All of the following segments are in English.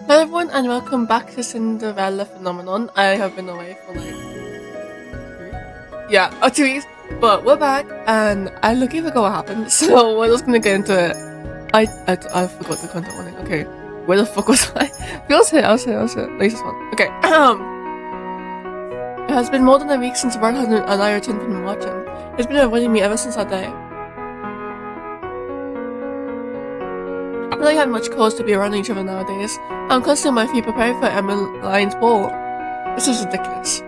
Hello everyone and welcome back to Cinderella Phenomenon. I have been away for like 2 weeks, but we're back and I literally forgot what happened, so we're just gonna get into it. I forgot the content warning. Okay, where the fuck was I? I was here. Latest one. Okay. It has been more than a week since Bart and I returned from watching. It's been avoiding me ever since that day. I don't really have much cause to be around each other nowadays. I'm constantly on my feet preparing for Emmeline's ball. This is ridiculous.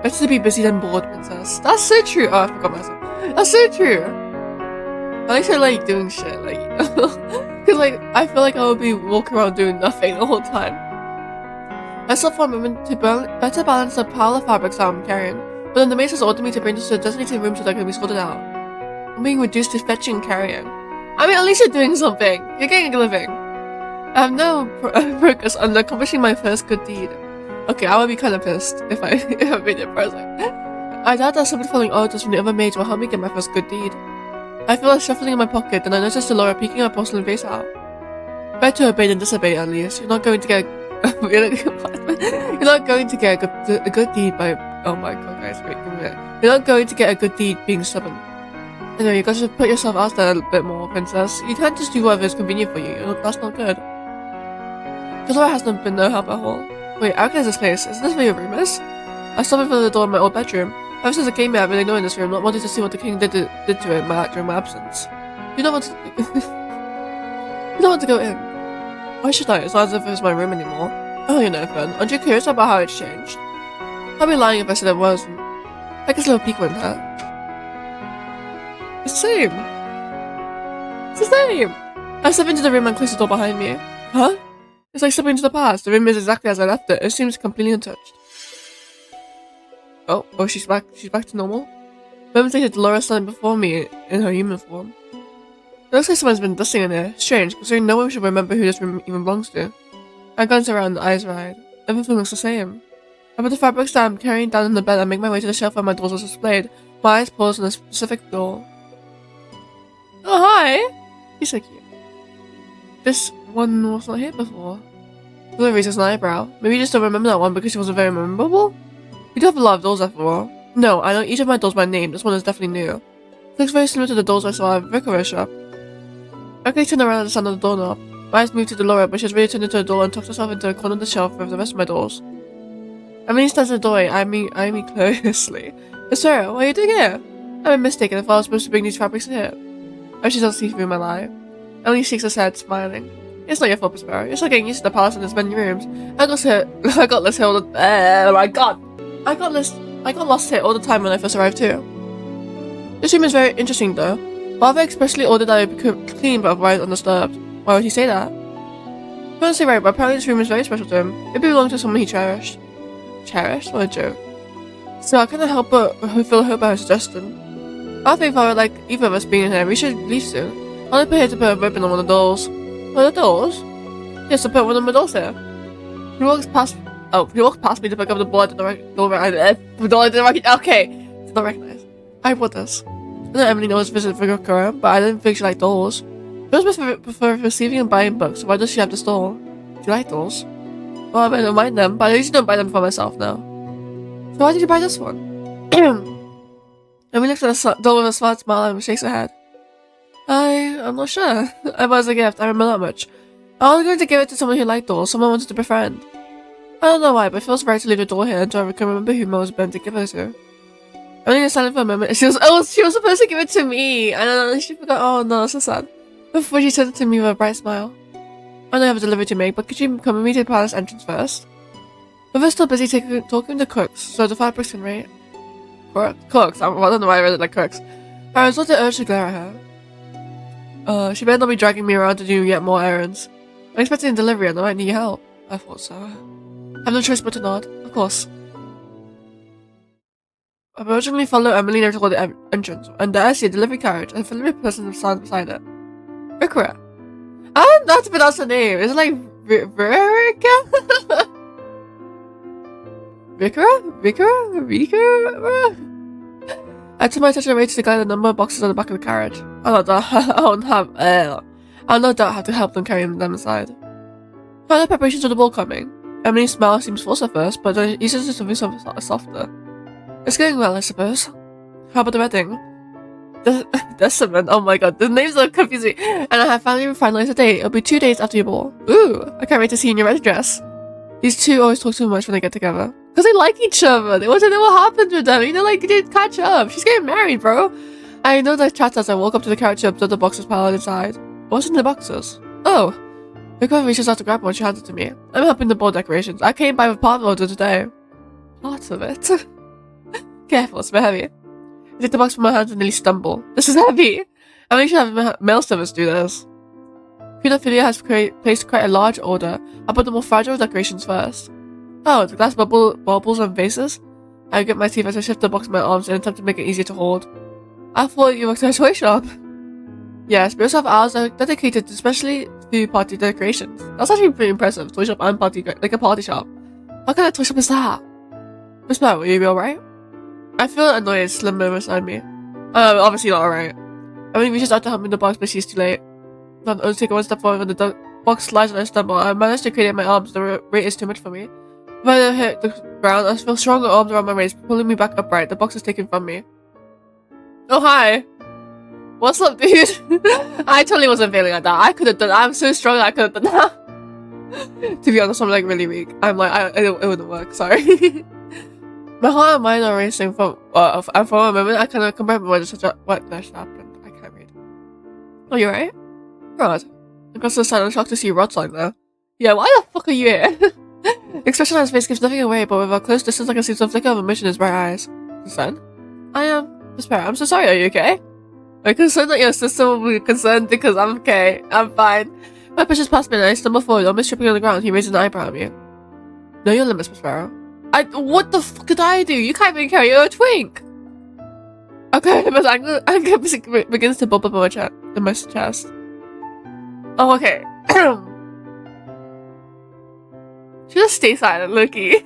Better to be busy than bored, princess. That's so true. Oh, I forgot myself. That's so true. I like to like doing shit, like, because like I feel like I would be walking around doing nothing the whole time. I still for a moment to better balance the pile of fabrics that I'm carrying, but then the maid has ordered me to bring this to a designated room so that I can be sorted out. I'm being reduced to fetching and carrying. I mean, at least you're doing something. You're getting a living. I have no progress on accomplishing my first good deed. Okay, I would be kind of pissed if I made it first. I doubt that somebody following orders from the other maids will help me get my first good deed. I feel like shuffling in my pocket, then I notice Laura peeking her porcelain face out. Better obey than disobey, at least. You're not going to get you're not going to get a good deed by. Oh my god, guys, wait, give me a minute. You're not going to get a good deed being stubborn. Anyway, you gotta put yourself out there a bit more, princess. You can't just do whatever is convenient for you. That's not good. Laura has not been no help at all. Wait, how is this place? Is this where your room is? I stopped in front of the door in my old bedroom. Ever since I came here, I've been ignoring this room, not wanting to see what the king did to it during my absence. You don't want to. You don't want to go in. Why should I? It's not as if it's my room anymore. Oh, you know, friend. Aren't you curious about how it's changed? I'd be lying if I said it wasn't. I guess a little peek went there. It's the same. It's the same. I step into the room and close the door behind me. Huh? It's like stepping into the past. The room is exactly as I left it. It seems completely untouched. Oh, she's back. She's back to normal. Moments later, Dolores standing before me in her human form. It looks like someone's been dusting in here. Strange, considering no one should remember who this room even belongs to. I glance around, eyes wide. Everything looks the same. I put the fabrics that I'm carrying down on the bed and make my way to the shelf where my dolls are displayed. My eyes pause on a specific doll. Oh, hi! He's so cute. This one was not here before. Blue raises an eyebrow. Maybe you just don't remember that one because she wasn't very memorable? We do have a lot of dolls after all. No, I know each of my dolls by name. This one is definitely new. It looks very similar to the dolls I saw at Vicarious shop. I quickly turn around at the sound of the doorknob. My eyes move to Delora, but she's really turned into a doll and tucks herself into a corner of the shelf with the rest of my dolls. Emily stands in the doorway, eyeing me closely. Yes, sir, what are you doing here? I've been mistaken if I was supposed to bring these fabrics in here. Oh, she doesn't see through my lie. Emily shakes her head, smiling. It's not your fault, Prospero. You're still getting used to the palace and its many rooms. I got lost here all the oh my god! I got lost here all the time when I first arrived too. This room is very interesting though. Father expressly ordered that it be clean but otherwise undisturbed. Why would he say that? I don't say right, but apparently this room is very special to him. It belonged to someone he cherished. Cherished? What a joke. So I couldn't help but feel hope by her suggestion. I don't think if I would like either of us being in here, we should leave soon. I only put here to put a ribbon on one of the dolls. One of the dolls? Yes, I put one of my dolls here. He walks past me to pick up the ball I didn't recognize. I bought this. I know Emily knows visit Vigora, but I didn't think she liked dolls. She always prefer receiving and buying books, so why does she have this doll? Do you like dolls? Well, I don't mind them, but I usually don't buy them for myself now. So why did you buy this one? Emily looks at the doll with a smart smile and shakes her head. I'm not sure. I bought it as a gift, I remember that much. I was going to give it to someone who liked dolls, someone I wanted to befriend. I don't know why, but it feels right to leave the doll here until I can remember who Mo was meant to give her to. Emily was silent for a moment. She was supposed to give it to me! I don't know, she forgot. Oh no, that's so sad. Before she turned to me with a bright smile. I know I have a delivery to make, but could you come with me to the palace entrance first? But we're still busy talking to cooks, so the fabrics can wait. Cooks? I don't know why I read it like cooks. I was not the urge to glare at her. She better not be dragging me around to do yet more errands. I'm expecting a delivery and I might need help. I thought so. I have no choice but to nod. Of course. I urgently follow Emily toward the entrance, and there I see a delivery carriage and a familiar person stands beside it. Rikura. I don't know how to pronounce her name. Is it like Rika? Rika? I turn my attention away to the guy the number of boxes on the back of the carriage. I'll no doubt have to help them carry them inside. How are the preparations for the ball coming? Emily's smile seems forced at first, but then eases to something softer. It's going well, I suppose. How about the wedding? Decimate, oh my god, the names are confusing. And I have finally finalized the date. It'll be 2 days after your ball. Ooh, I can't wait to see you in your red dress. These two always talk too much when they get together. Because they like each other. They want to know what happened with them. You know, like, they didn't catch up. She's getting married, bro. I know that chat as I walk up to the couch to observe the boxes piled inside. What's in the boxes? Oh. Victoria reaches out to grab one, she hands it to me. I'm helping the ball decorations. I came by with part of it today. Part of it? Careful, it's very heavy. I take the box from my hands and nearly stumble. This is heavy! I make sure I have mail service do this. Pedophilia has placed quite a large order. I'll put the more fragile decorations first. Oh, the glass bubbles and vases? I get my teeth as I shift the box in my arms in an attempt to make it easier to hold. I thought you worked at a toy shop. Yes, we also have hours dedicated especially to party decorations. That's actually pretty impressive. Toy shop and party, like a party shop. What kind of toy shop is that? Miss Matt, will you be alright? I feel annoyed Slim beside me. Obviously not alright. I mean, reaches out to help me in the box, but she's too late. I'm only taking one step forward when the box slides and I stumble. I managed to create it in my arms. The weight is too much for me. When I hit the ground, I feel stronger arms around my waist, pulling me back upright. The box is taken from me. Oh, hi. What's up, dude? I totally wasn't feeling like that. I could have done that. I'm so strong I could have done that. To be honest, I'm like really weak. I'm like, it wouldn't work. Sorry. My heart and mind are racing and for a moment I cannot comprehend what just happened. I can't read. Oh, you right? Rod. I got so silent shocked to see Rod's like there. Yeah, why the fuck are you here? The expression on his face gives nothing away, but with a close distance I can see some flicker of emotion in his bright eyes. Concerned? I am. Despair. I'm so sorry, are you okay? I'm concerned that your sister will be concerned because I'm okay. I'm fine. My pushes past me and I stumble forward, almost tripping on the ground. He raises an eyebrow at me. Know your limits, Prospero. What the fuck did I do? You can't even carry a twink! Okay, but anger begins to bubble up in my chest. Oh, okay. Just stay silent, Loki.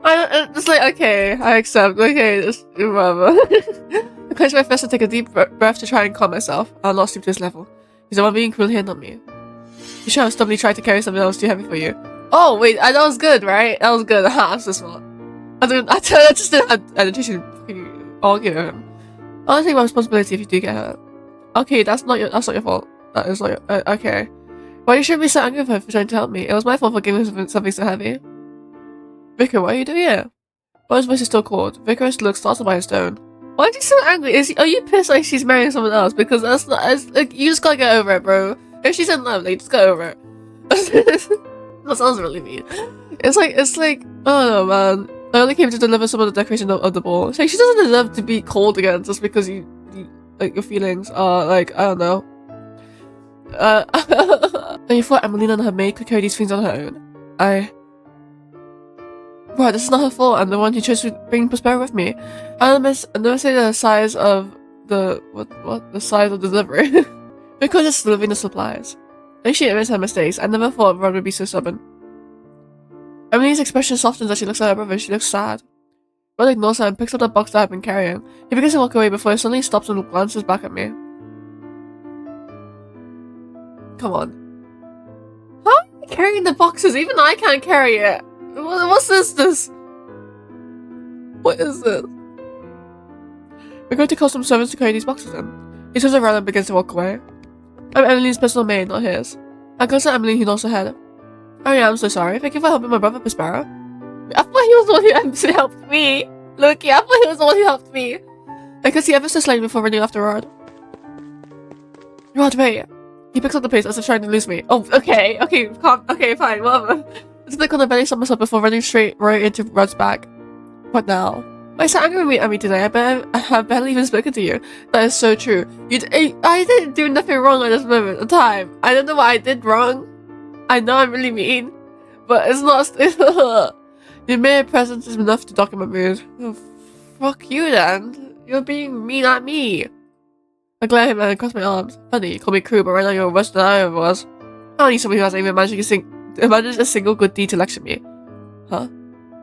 I'm just like, okay, I accept. Okay, just whatever. I clench my fist and take a deep breath to try and calm myself. I'll not stoop to this level. He's the one being cruel here, not me. You should have stubbornly tried to carry something that was too heavy for you. Oh, wait, that was good, right? That was good. I'm so smart. I just didn't have energy to argue with him. I'll take my responsibility if you do get hurt. Okay, that's not your fault. That is not your, okay. Well, you shouldn't be so angry with her for trying to help me. It was my fault for giving her something so heavy. Vicar, what are you doing here? Well, his voice is still called. Vicar's looks startled by his tone. Why are you so angry? Are you pissed like she's marrying someone else? Because that's not, like, you just gotta get over it, bro. If she's in love, like, just get over it. That sounds really mean. It's like, oh no, man. I only came to deliver some of the decoration of the ball. It's like, she doesn't deserve to be called again just because you like, your feelings are, like, I don't know. And you thought Emelina and her maid could carry these things on her own. Right, this is not her fault. I'm the one who chose to bring Prospero with me. I never say the size of the size of the delivery. Because it's delivering the supplies. If she admits her mistakes, I never thought Rod would be so stubborn. Emily's expression softens as she looks at her brother. She looks sad. Rod ignores her and picks up the box that I've been carrying. He begins to walk away before he suddenly stops and glances back at me. Come on. How are you carrying the boxes? Even I can't carry it. What's this? What is this? We're going to call some servants to carry these boxes in. He turns around and begins to walk away. I'm Emily's personal maid, not his. I glance at Emily, who nods her head. Oh yeah, I'm so sorry. Thank you for helping my brother, Prospero. I thought he was the one who helped me. Look, I thought he was the one who helped me. I could see ever so slightly before running after Rod. Rod, wait. He picks up the pace as if trying to lose me. Oh, okay, fine, whatever. I click on the belly somersault before running straight right into Rod's back. What now? Why so angry at me today? I have barely even spoken to you. That is so true. I didn't do nothing wrong at this moment in time. I don't know what I did wrong. I know I'm really mean, but it's not. Your mere presence is enough to document mood. Oh, fuck you then. You're being mean at me. I glare at him and cross my arms. Funny, you call me cruel, but right now you're worse than I ever was. I don't need someone who hasn't even managed a single good deed to lecture me. Huh?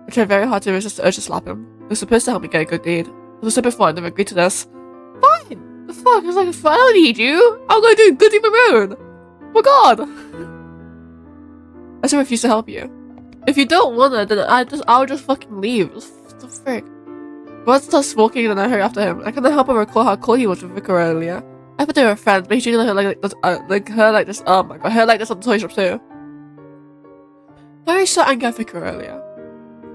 I tried very hard to resist the urge to slap him. It was supposed to help me get a good deed. As I said before, I never agreed to this. Fine! The fuck? I was like, I don't need you! I'm gonna do a good deed of my own! Oh my god! I still refuse to help you. If you don't wanna, then I'll just fucking leave. What the frick? Rod starts walking and I hurry after him. I cannot help but recall how cool he was with Vicar earlier. I thought they were friends, but he treated her like this. Oh my god, her like this on the toy shop too. Why are you so angry at Vicar earlier?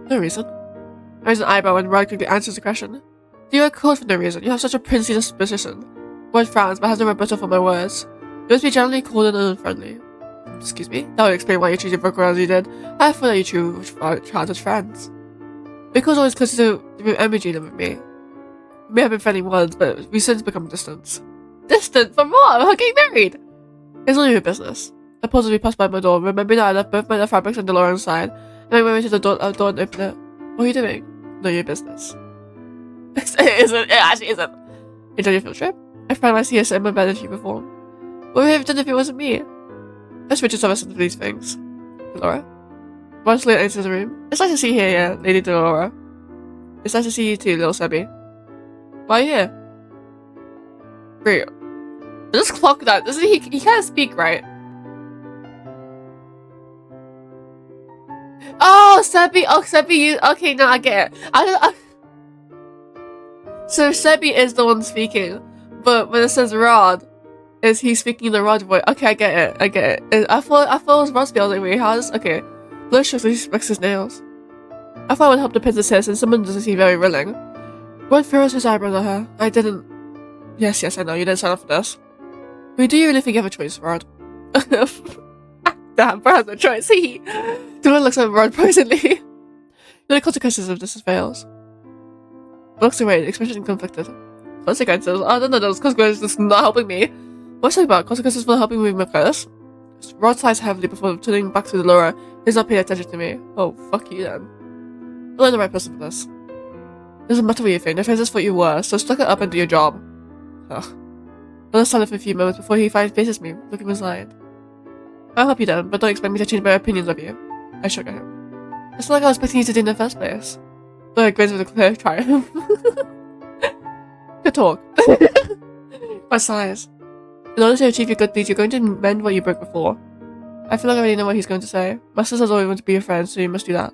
No reason. I raise an eyebrow when Rod quickly answers the question. Do you recall for no reason? You have such a princely disposition. Rod frowns, but has no rebuttal for my words. You must be generally cold and unfriendly. Excuse me? That would explain why you treated Vicar as you did. I thought that you two were childhood friends. Vicar's always closer to Emoji than with me. We may have been friendly once, but we've since become distant. Distant? From what? We're getting married! It's none of your business. I paused as we passed by my door, remembering that I left both my fabrics on Dolores' side, and I went to the door and opened it. What are you doing? None of your business. It actually isn't. Enjoy your field trip? I found my CS in my bed as you before. What would we have done if it wasn't me? Let's switch yourself to these things. Laura? Once Leah enters the room. It's nice to see you here, Lady Delora. It's nice to see you too, little Sebby. Why are you here? Great. Just clock that. Doesn't he can't speak, right? Oh, Sebby. Oh, Sebby. Okay, no, I get it. So Sebby is the one speaking, but when it says Rod, is he speaking the Rod voice? Okay, I get it. I thought it was Rosby. I was like, wait, how is okay? Blood shows he smacks his nails. I thought I would help the princess here since someone doesn't seem very willing. Rod furrows his eyebrows at her. I didn't. Yes, I know. You didn't sign up for this. But do you really think you have a choice, Rod? Damn, Rod has no choice. Dora looks at Rod pointedly. The consequences of this fails. Looks away, expression conflicted. Consequences? I don't know those consequences not helping me. What's that about? Consequences for helping me with my curse? Rod sighs heavily before turning back to Laura. He's not paying attention to me. Oh, fuck you then. I'm not the right person for this. Doesn't matter what you think, the princess thought you were, so stuck it up and do your job. Ugh. Another silent for a few moments before he faces me, looking resigned. I'll help you then, but don't expect me to change my opinions of you. I shook at him. It's not like I was expecting you to do in the first place. Laura grins with a clear triumph. Good talk. My sighs. In order to achieve your good deeds, you're going to mend what you broke before. I feel like I already know what he's going to say. My sister's always wanted to be your friend, so you must do that.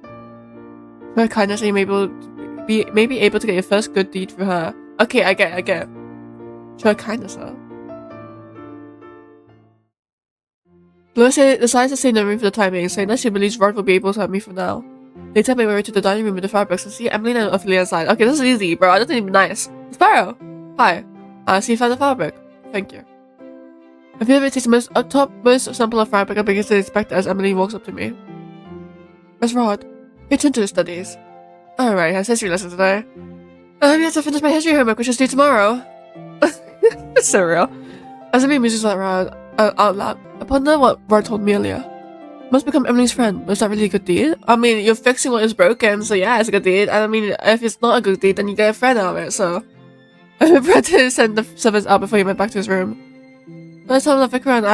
For her kindness, you may be able to get your first good deed through her. Okay, I get it. Show her kindness, though. Laura decides to stay in the room for the time being, saying that she believes Rod will be able to help me from now. Later, I make my way to the dining room with the fabrics and see Emily and Ophelia inside. Okay, this is easy, bro. That's not even nice. Sparrow! Hi. See you found the fabric. Thank you. I feel like it takes the topmost sample of fabric and begins to inspect it as Emily walks up to me. Where's Rod? He returned to his studies. Alright, has history lesson today. I have to finish my history homework, which is due tomorrow. It's so real. As Emily musings out loud, I ponder what Rod told me earlier. Must become Emily's friend. Was that really a good deed? I mean, you're fixing what is broken, so yeah, it's a good deed. And I mean, if it's not a good deed, then you get a friend out of it, so... I prepared to send the servants out before he went back to his room. By the time that Vicar and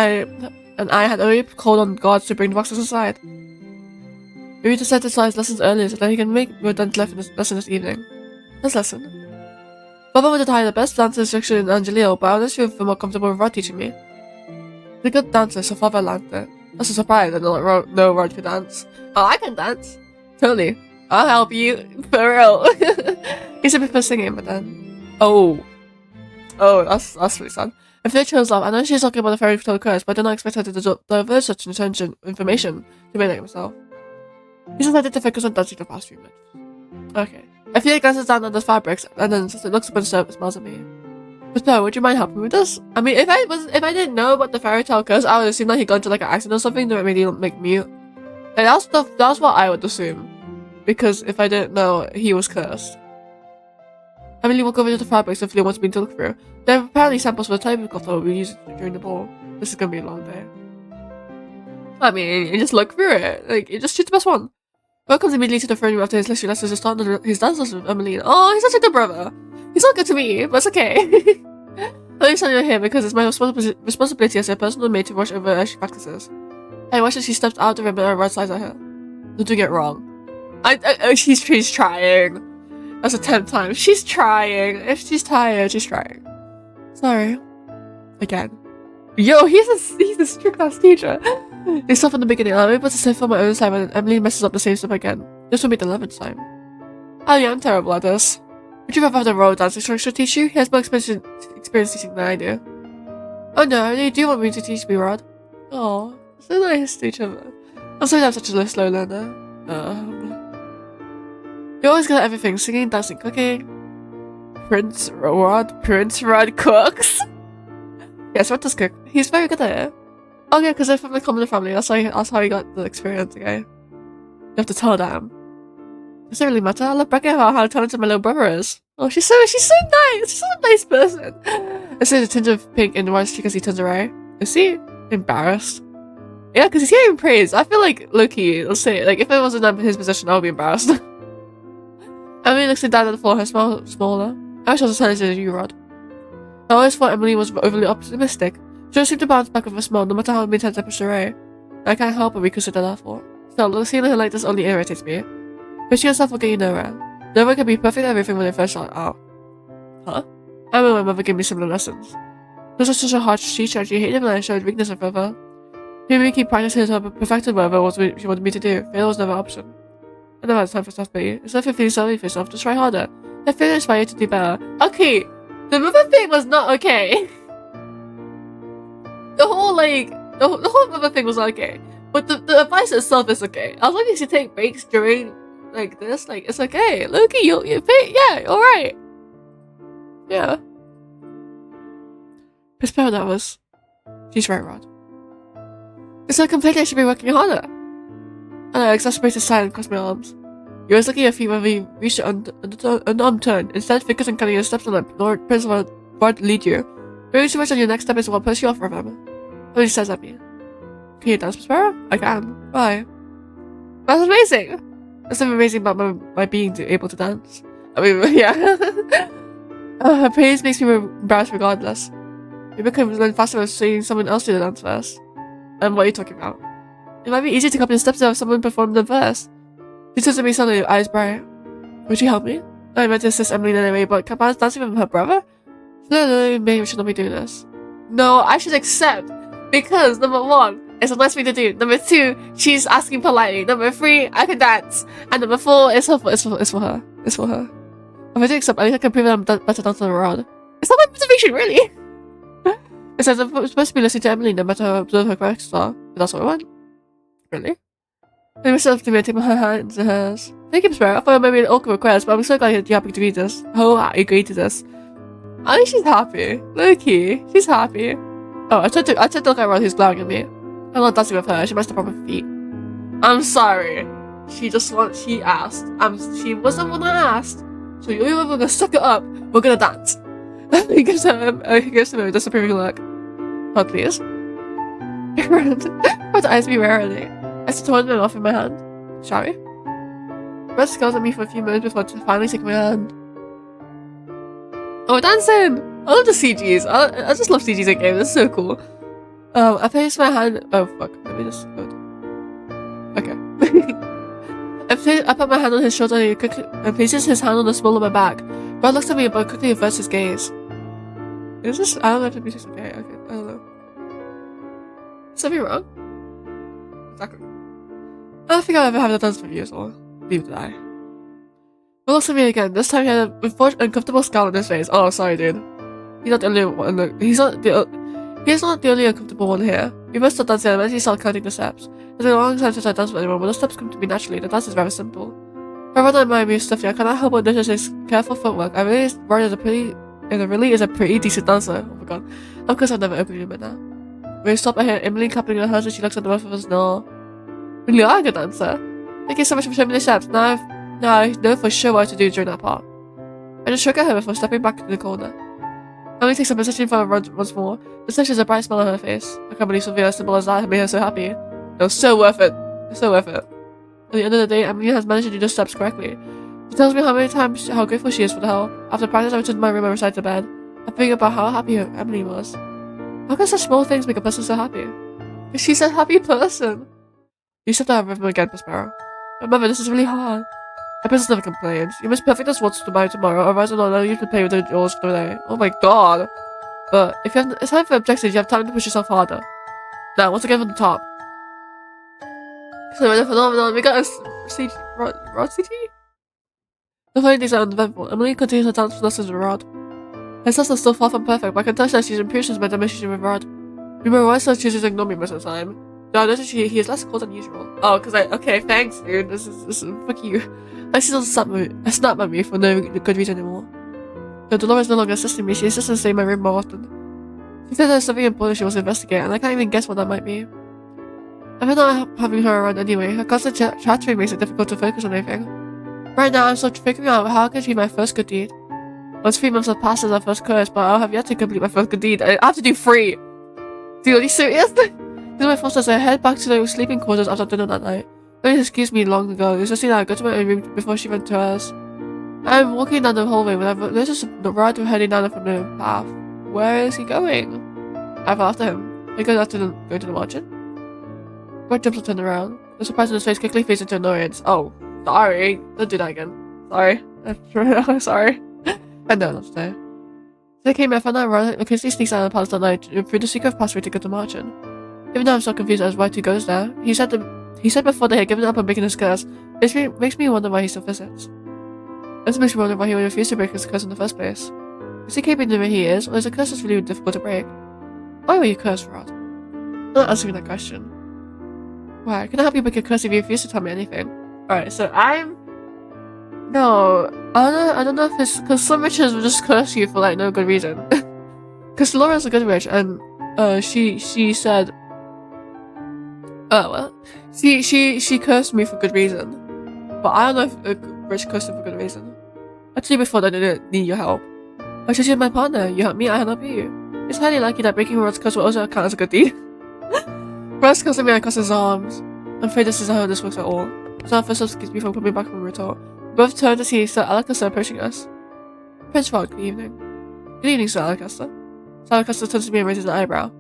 I had already called on guards to bring the boxes inside. We decided to start his lessons earlier so that he can make Rodent's lesson this evening. This lesson. Father wanted to hire the best dancer instructor in Angielle, but I honestly feel more comfortable with Rod teaching me. He's a good dancer, so Father learned it. That's a surprise that no Rod could dance. Oh, I can dance. Totally. I'll help you. For real. He said before singing, but then... Oh, that's really sad. If they chose love, I know she's talking about the Fairytale Curse, but I did not expect her to divert such information to make myself. He decided to focus on dancing the past few minutes. Okay. I feel like glances down on the fabrics, and then looks up and smiles at me. But would you mind helping me with this? I mean, if I didn't know about the Fairytale Curse, I would assume that he got into like an accident or something that made him make mute. Like that's what I would assume, because if I didn't know he was cursed. Emily walked over to the fabrics and Ophelia wants me to look through. There are apparently samples for the tablecloth that will be used during the ball. This is gonna be a long day. I mean, you just look through it. Like, you just choose the best one. Rod comes immediately to the throne room after his history lessons to start his dance lesson with Emily. Oh, he's such a good brother. He's not good to me, but it's okay. I'm only telling you here because it's my responsibility as a personal maid to watch over as she practices. I watch as she steps out of the room and Rod sighs at her. Don't do it wrong. She's trying. That's the 10th time. She's trying. If she's tired, she's trying. Sorry. Again. Yo, he's a strict ass teacher. They stop from the beginning. I'm able to save on my own side when Emily messes up the same step again. This will be the 11th time. Oh yeah, I'm terrible at this. Would you rather have the royal dance instructor teach you? He has more experience teaching than I do. Oh no, you do want me to teach me, Rod? Oh, so nice to each other. I'm sorry I'm such a slow learner. You're always good at everything. Singing, dancing, cooking. Prince Rod cooks. Yes, Rod does cook. He's very good at it. Oh yeah, because they're from the common family. That's how he got the experience, okay? You have to tell them. Does it really matter? I love bragging about how talented my little brother is. Oh, she's so nice. She's such a nice person. I see a tinge of pink in Rod's cheek as he turns away. Is he embarrassed? Yeah, because he's getting praise. I feel like Loki, let's say, like if it wasn't in his position, I would be embarrassed. Emily looks down at the floor, her smile smaller. I wish I was as talented as you, Rod. I always thought Emily was overly optimistic. She always seemed to bounce back with a smile, no matter how many times I pushed her away. I can't help but reconsider that thought. Still, seeing her like this only irritates me. Pushing yourself will get you nowhere. No one can be perfect at everything when they first start out. Huh? I remember my mother gave me similar lessons. This was such a harsh teacher and she hated when I showed weakness in further. She made me keep practicing until I perfected whatever it was she wanted me to do. Failure was never an option. I never had time for self-pity. Instead of feeling sorry for yourself, just try harder. Let failure inspire you to do better. Okay, the mother thing was not okay. The whole mother thing was not okay. But the advice itself is okay. As long as you take breaks during like this, like it's okay. Loki, yeah, alright. Yeah. Prospero that was. She's right, Rod. It's not complaining I should be working harder. I know, exasperated silence across my arms. You're always looking at your feet when we reach an unarmed turn. Instead, focus on cutting your steps and let Lord Prince Rod lead you. Worrying too much on your next step is what puts you off from him. Emily says at me. Can you dance, Prospero? I can. Why? That's amazing! There's something amazing about my being able to dance. I mean, yeah. Her praise makes me embarrassed regardless. Maybe I could learn faster by seeing someone else do the dance first. What are you talking about? It might be easier to copy the steps if someone performed them first. She turns to me suddenly, eyes bright. Would you help me? I meant to assist Emily in any way, but Capa's dancing with her brother? No, maybe we should not be doing this. No, I should accept. Because, number 1, it's a nice thing to do. Number 2, she's asking politely. Number 3, I can dance. And number 4, it's for her. It's for her. If I do accept, I think I can prove that I'm better dancer than Rod. It's not my motivation, really! It says I'm supposed to be listening to Emily no matter how observe her correct star. But that's what I want. Really? I myself to me, I take her hand into hers. Thank you, Prospero. I thought it might be an awkward request, but I'm so glad you're happy to read this. Oh, I agreed to this. I think she's happy. Loki, she's happy. Oh, I tried to look at Rod who's glaring at me. I'm not dancing with her, she messed up on her feet. I'm sorry. She asked. She was the one that asked. So you're gonna suck it up, we're gonna dance. He gives him a disapproving look. Oh, please. Rod's eyes me warily. I still hold them off in my hand. Shall we? Rod scowls at me for a few moments before finally taking my hand. Oh, we're dancing! I love the CGs. I just love CGs in games. It's so cool. I place my hand. Oh fuck! Let me just. Okay. I put my hand on his shoulder and places his hand on the small of my back. Rod looks at me but quickly averts his gaze. Is this? I don't know if the music's okay. Okay, I don't know. Is something wrong? Exactly. I don't think I've ever had a dance with you as well. Neither did I. He looks at me again. This time he had an uncomfortable scowl on his face. Oh, sorry, dude. He's not the only one. He's not the only uncomfortable one here. We must start dancing and eventually start counting the steps. It's been a long time since I danced with anyone, but the steps come to me naturally. The dance is very simple. Rather than my stuff, I cannot help but notice his careful footwork. I really really is a pretty decent dancer. Oh my god. Of course I've never openly admit that. When we stop, I hear Emily clapping her hands and she looks at the both of us. No. Really are a good dancer. Thank you so much for showing me the steps. Now I know for sure what to do during that part. I just shook at her before stepping back to the corner. Emily takes a position for her once more. This time she has a bright smile on her face. I can't believe something as simple as that made her so happy. It was so worth it. It's so worth it. At the end of the day, Emily has managed to do the steps correctly. She tells me how grateful she is for the help. After practice, I returned to my room and recited to bed. I think about how happy Emily was. How can such small things make a person so happy? She's a happy person. You said that rhythm again, Prospero. Remember, this is really hard. My princess never complains. You must perfect this once tomorrow, otherwise I'll allow you to play with the yours for the day. Oh my god. But if you have it's time for objectives, you have time to push yourself harder. Now, once again from the top. So the phenomenon, we got a Rod CG? The funny things are uneventful. Emily continues her dance lessons with Rod. Her sister is still far from perfect, but I can touch that she's improved since my demonstration with Rod. Remember, why still chooses to ignore me most of the time? No, I noticed he is less cold than usual. Oh, because okay, thanks, dude. This is fuck you. I still snap at me for no good reason anymore. Though Dolores no longer assisting me, she insists on staying in my room more often. She said there's something important she wants to investigate, and I can't even guess what that might be. I'm not having her around anyway. Her constant chattering makes it difficult to focus on anything. Right now, I'm still figuring out how I can achieve my first good deed. Once 3 months have passed since our first curse, but I have yet to complete my first good deed. I have to do 3! Dude, are you serious? This is my first as I head back to the sleeping quarters after dinner that night. Lily excused me long ago. It's just that I got to my own room before she went to hers. I'm walking down the hallway when I've noticed the Rod heading down from the path. Where is he going? I've after him. Are you going to the margin? Rod jumps and turns around. The surprise on his face quickly fades into annoyance. Oh, sorry. Don't do that again. Sorry. I'm sorry. I know, not today. So I came I found out Rod occasionally sneaks out of the palace that night through the secret passway to go to margin. Even though I'm so confused as why he goes there, he said before they had given up on breaking his curse. It makes me wonder why he still visits. This makes me wonder why he would refuse to break his curse in the first place. Is he keeping the way he is, or is the curse just really difficult to break? Why were you cursed, Rod? I'm not answering that question. Why? Can I help you break a curse if you refuse to tell me anything? Alright, so No, I don't know if it's because some witches will just curse you for like no good reason. Because Laura's a good witch, and she said, she cursed me for good reason, but I don't know if a witch cursed her for good reason. I told you before that I didn't need your help. I chose you as my partner. You help me, I help you. It's highly likely that breaking Rod's curse will also count as a good deed. Rod's cursing me across his arms. I'm afraid this is how this works at all. So our first excuse me from coming back from retort. We both turned to see Sir Alacaster approaching us. Prince Rod, good evening. Good evening, Sir Alacaster. Sir Alacaster turns to me and raises an eyebrow.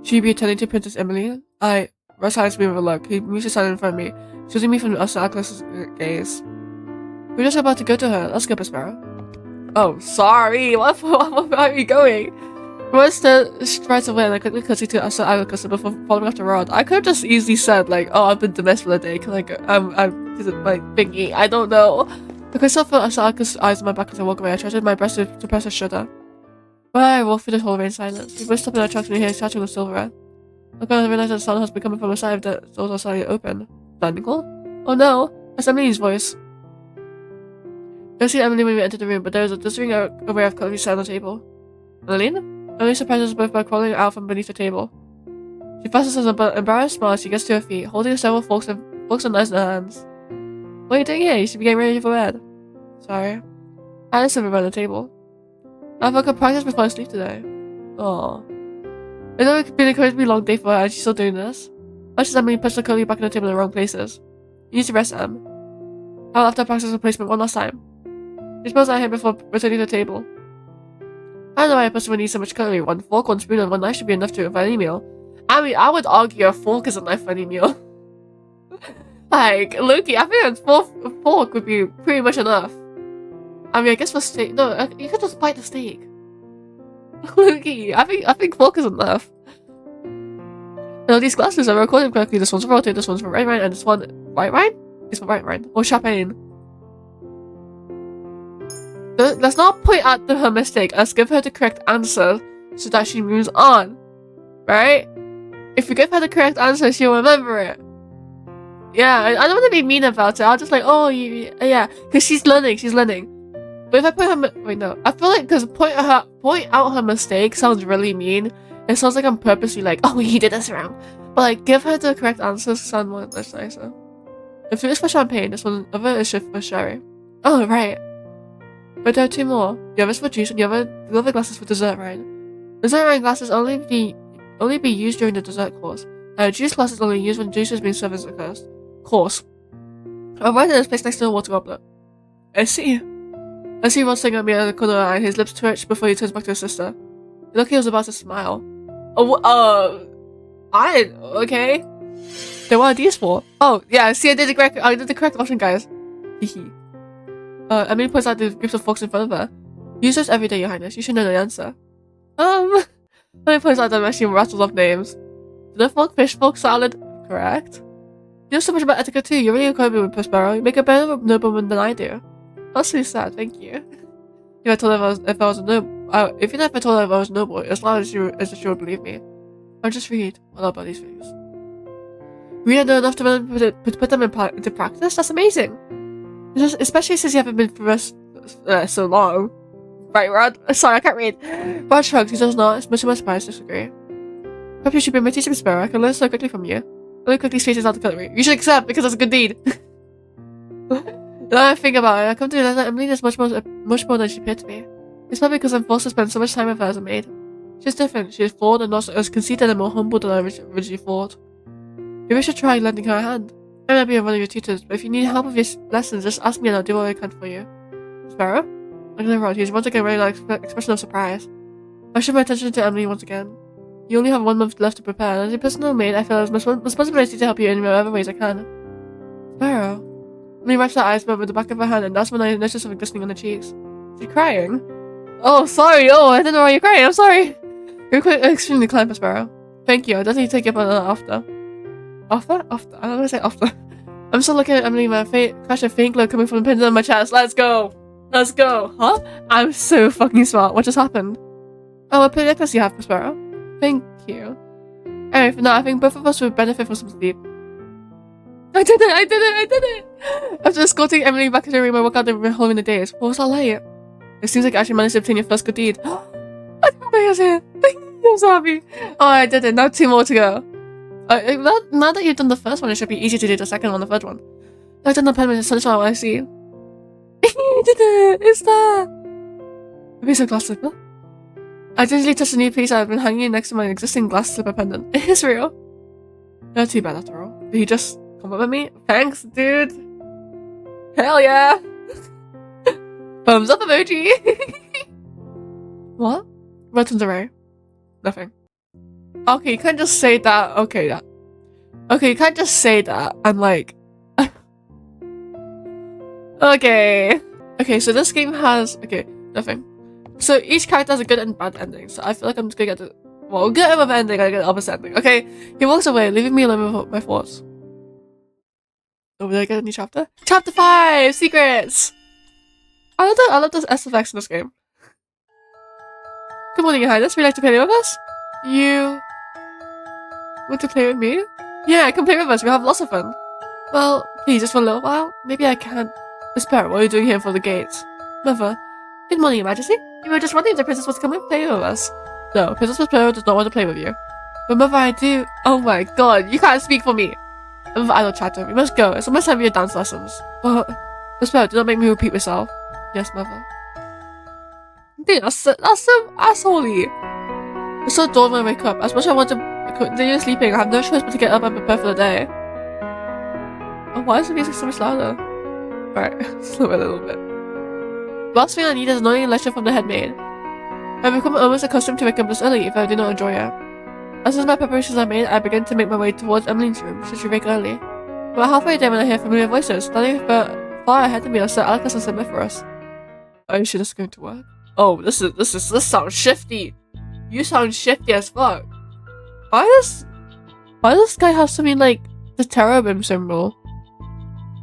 Should you be attending to Princess Emily? Rod silenced me with a look. He moves his hand in front of me, shielding me from Sir Alacaster's gaze. We're just about to go to her. Let's go, Prospero. Oh, sorry. What are you going? Rod strides away and I quickly curtsy to Sir Alacaster before following after Rod. I could have just easily said, like, oh, I've been domestic for the day. I'm like, thingy. I don't know. I could still feel Sir Alacaster's eyes on my back as I walk away. I tried my best to suppress a shudder. But I walk through the hallway in silence. We both stop in our tracks when we hear chatting with Silverette. I kind of realize that the sound has been coming from the side of the doors are slightly open. Landing hall? Oh no! That's Emily's voice. I don't see Emily when we enter the room, but there is a dithering array of cutlery set on the table. Emmeline? Emily surprises us both by crawling out from beneath the table. She fastens an embarrassed smile as she gets to her feet, holding several forks and knives in her hands. What are you doing here? You should be getting ready for bed. Sorry. I had something around the table. I've got practice before I sleep today. Aww. I know it's been an incredibly long day for her and she's still doing this. Watch as Emily puts the cutlery back in the table in the wrong places. You need to rest, Em. I'll have to practice replacement one last time. She smells at him before returning to the table. I don't know why a person would need so much cutlery. 1 fork, 1 spoon, and 1 knife should be enough for any meal. I mean, I would argue a fork is a knife for any meal. Like, Loki, I think a fork would be pretty much enough. I mean, I guess for steak, no, you could just bite the steak. Loki, I think fork is enough. Now these glasses are recorded correctly. This one's for roti, this one's for red wine, and this one white wine is for white wine or champagne. Let's not point out her mistake. Let's give her the correct answer so that she moves on, right? If we give her the correct answer, she'll remember it. Yeah, I don't want to be mean about it. I'll just like, oh, yeah, because she's learning. But if I point her, wait, no, I feel like because point out her mistake sounds really mean. It sounds like I'm purposely like, oh, you did this wrong. But like, give her the correct answers sound much nicer. The food is for champagne. This one other is for sherry. Oh, right. But there are 2 more. The other is for juice, and the other glass is for dessert wine. Dessert wine glasses only be used during the dessert course. Juice glass is only used when juice is being served as a course. I'm right in this place next to the water goblet. I see Rod staring at me out of the corner of her eye, and his lips twitch before he turns back to his sister. He looked like he was about to smile. Okay. Then what are these for? Oh, yeah, see, I did the correct option, guys. Hehe. Emily points out the groups of forks in front of her. Use those every day, Your Highness. You should know the answer. Emily points out that she rattles off names. Dinner fork, fish fork, salad. Correct. You know so much about etiquette too. You're really encouraging with Prospero. You make a better nobleman than I do. That's so sad. Thank you. If I told her if I was a noble, even if I told her if I was noble, as long as she would believe me. I'll just read a lot about these things. Read know enough to put them into practice. That's amazing. Especially since you haven't been for us so long. Right, Rod? Sorry, I can't read. Rod shrugs. He does not. It's much of my surprise to disagree. Perhaps you should be my teacher, Prospero. I can learn so quickly from you. Really quickly straightens out the cutlery. You should accept because that's a good deed. Now I think about it, I come to realize that Emily is much more than she appeared to be. It's probably because I'm forced to spend so much time with her as a maid. She's different. She is flawed and not as conceited and more humble than I originally thought. Maybe I should try lending her a hand. I might be one of your tutors, but if you need help with your lessons, just ask me and I'll do what I can for you. Sparrow? I can never he's once again very like expression of surprise. I shift my attention to Emily once again. You only have 1 month left to prepare, and as a personal maid, I feel it's my responsibility to help you in whatever ways I can. Sparrow? Emily wipes her eyes with the back of her hand, and that's when I notice something glistening on her cheeks. Is she crying? Oh, sorry. Oh, I didn't know why you're crying. I'm sorry. You're quite extremely kind, Sparrow. Thank you. I'll definitely take you up on that after. After? After? I'm gonna say after. I'm still looking at Emily, my crash of faint glow coming from the pins on my chest. Let's go. Let's go. Huh? I'm so fucking smart. What just happened? Oh, a pretty necklace you have, Sparrow. Thank you. Anyway, for now, I think both of us would benefit from some sleep. I did it! I did it! I did it! After escorting Emily back to her room, I woke out the home in the days. What was that like? It seems like I actually managed to obtain your first good deed. I can't believe I was here. I'm so happy. Oh, I did it. Now 2 more to go. Now that you've done the first one, it should be easy to do the second one, the third one. I've done the pen with the sunshine, I see. You did it! It's there! A piece of glass slipper? I gingerly touched a new piece I've been hanging next to my existing glass slipper pendant. It is real. Not too bad after all. Did he just compliment me? Thanks, dude. Hell yeah! Thumbs up emoji! What? Buttons array. Nothing. Okay, you can't just say that. Okay, that. Okay, you can't just say that. I'm like... Okay. Okay, so this game has... Okay, nothing. So each character has a good and bad ending. So I feel like I'm just gonna get the... Well, good of ending, I get the opposite ending. Okay, he walks away, leaving me alone with my thoughts. Oh, did I get a new chapter? Chapter 5! Secrets! I love the SFX in this game. Good morning, Your Highness. Would you like to play with us? You... want to play with me? Yeah, come play with us. We'll have lots of fun. Well, please, just for a little while. Maybe I can't. Miss Parrot, what are you doing here for the gates? Mother. Good morning, Your Majesty. You were just wondering if the princess wants to come and play with us. No, Princess Lucette does not want to play with you. But Mother, I do. Oh my god, you can't speak for me. Mother, I don't chatter. We must go. It's almost time for your dance lessons. But, Miss Parrot, do not make me repeat myself. Yes, Mother. Dude, that's so assholey. It's so dawn when I wake up. As much as I want to continue sleeping, I have no choice but to get up and prepare for the day. Oh, why is the music so much louder? Alright, slow it a little bit. Last thing I need is an annoying lecture from the head maid. I've become almost accustomed to waking up this early if I do not enjoy it. As soon as my preparations are made, I begin to make my way towards Emmeline's room, since she wake early. About halfway there when I hear familiar voices, standing far ahead of me are Sir Alicus and Sir Mithras. Are you sure this is going to work? Oh, this sounds shifty. You sound shifty as fuck. Why does this guy have something like the cherubim symbol?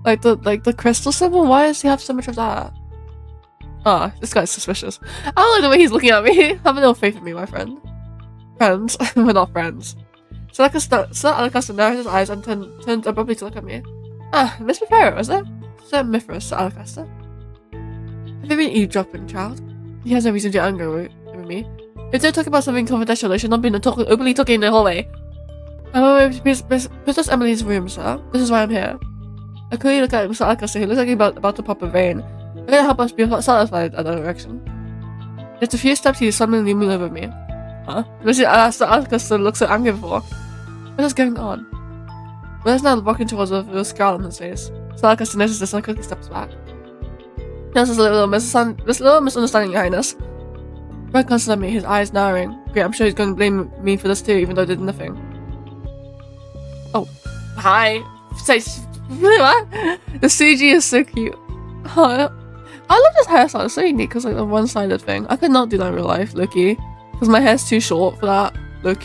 Like the crystal symbol? Why does he have so much of that? Ah, this guy's suspicious. I don't like the way he's looking at me. Have a little faith in me, my friend. Friends? We're not friends. Sir Alicus narrowed his eyes and turned abruptly to look at me. Ah, Miss Parrot, was it? Sir Mithras, Sir Alicus. Have you been eavesdropping, child? He has no reason to anger with me. If they're talking about something confidential, they should not be openly talking in the hallway. I'm on my way to Princess Emily's room, sir. This is why I'm here. I quickly look at Mr. Alicus, who looks like he's about to pop a vein. I'm gonna help us be satisfied at that direction. Just a few steps, he's suddenly looming over me. Huh? Mr. Alicus looks so angry before. What is going on? Will's now walking towards us with a scowl on his face. Sir Alicus notices this and quickly steps back. There's this little misunderstanding, Your Highness. Red glances at me, his eyes narrowing. Great, I'm sure he's going to blame me for this too, even though I did nothing. Oh, hi. Say, what? The CG is so cute. Oh, I love this hairstyle. It's so unique because like the one-sided thing. I could not do that in real life, Loki, because my hair's too short for that. Look,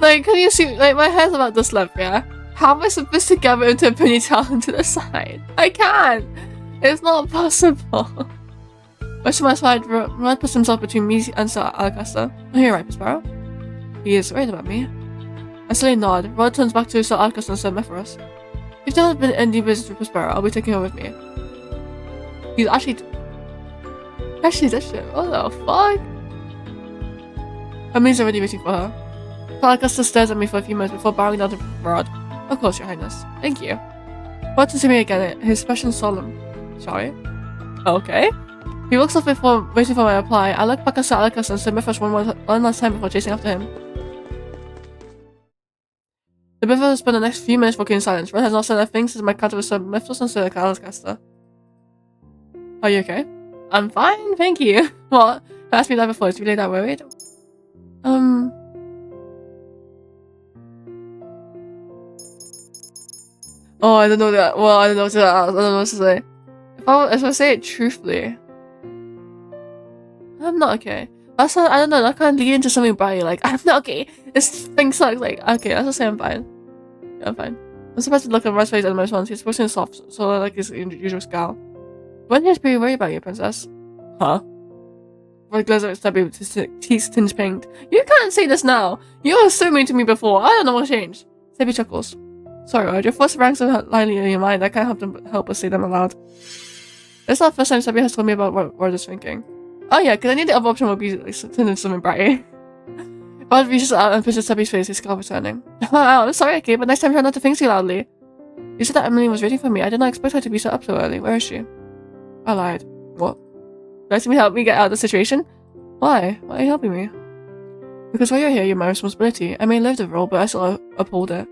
like, can you see? Like, my hair's about this length, yeah. how am I supposed to gather into a ponytail and to the side? I can't. It's not possible. Question my side, Rod puts himself between me and Sir Alcester. Oh, you're right, Prospero. He is worried about me. I slowly nod. Rod turns back to Sir Alcester and Sir Mephoros. If there has been any business with Prospero, I'll be taking her with me. He's actually this shit. What the fuck? Hermione's already waiting for her. Sir Alcester stares at me for a few minutes before bowing down to Rod. Of course, Your Highness. Thank you. Rod turns to me again, his expression solemn. Sorry? Okay. He walks off before waiting for my reply. I look back at Sir Alcester and Sir Mephoros one last time before chasing after him. The both of us spend the next few minutes walking in silence. Rod has not said a thing since my encounter with Sir Mephoros and Sir Alcester. Are you okay? I'm fine, thank you. What? I asked me that before. Is you really that worried? Oh, I don't know that. Well, I don't know what to ask. I don't know what to say. If I say it truthfully, I'm not okay. That's not, I don't know. That kind of lead into something bright. Like, I'm not okay. This thing sucks. Like, okay, let's just say I'm fine. Yeah, I'm fine. I'm supposed to look at Rod's face and my response. He's supposed to be soft, so like his usual scowl. When he's pretty worried about you, Princess. Huh? Rod glares at his stubby with his teeth tinged pink. You can't say this now. You were so mean to me before. I don't know what changed. Stubby chuckles. Sorry, Rod. Your thoughts rank so lightly in your mind. I can't help but say them aloud. It's not the first time Stubby has told me about what Rod is thinking. Oh yeah, because I need the other option would be like something bright. Rod reaches out and pushes Stubby's face, his scowl returning. Wow, I'm sorry, okay, but next time try not to think so loudly. You said that Emily was waiting for me. I did not expect her to be set up so early. Where is she? I lied. What? You like to help me get out of the situation? Why? Why are you helping me? Because while you're here, you're my responsibility. I may live the role, but I still uphold it.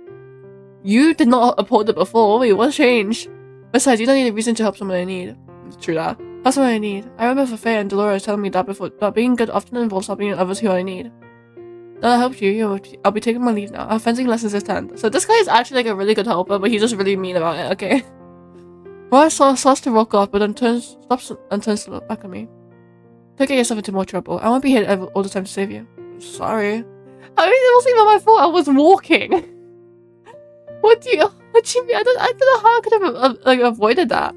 You did not uphold it before. Wait, what's changed? Besides, you don't need a reason to help someone in need. True that. That's what I need. I remember Faye and Dolores telling me that before, that being good often involves helping others who I need. Now I helped you, I'll be taking my leave now. I have fencing lessons this time. So this guy is actually like a really good helper, but he's just really mean about it, okay? Well, I starts to walk off, but then stops and turns to look back at me. Don't get yourself into more trouble. I won't be here all the time to save you. Sorry. I mean, it wasn't even my fault. I was walking. What do you mean? I don't know how I could have like avoided that.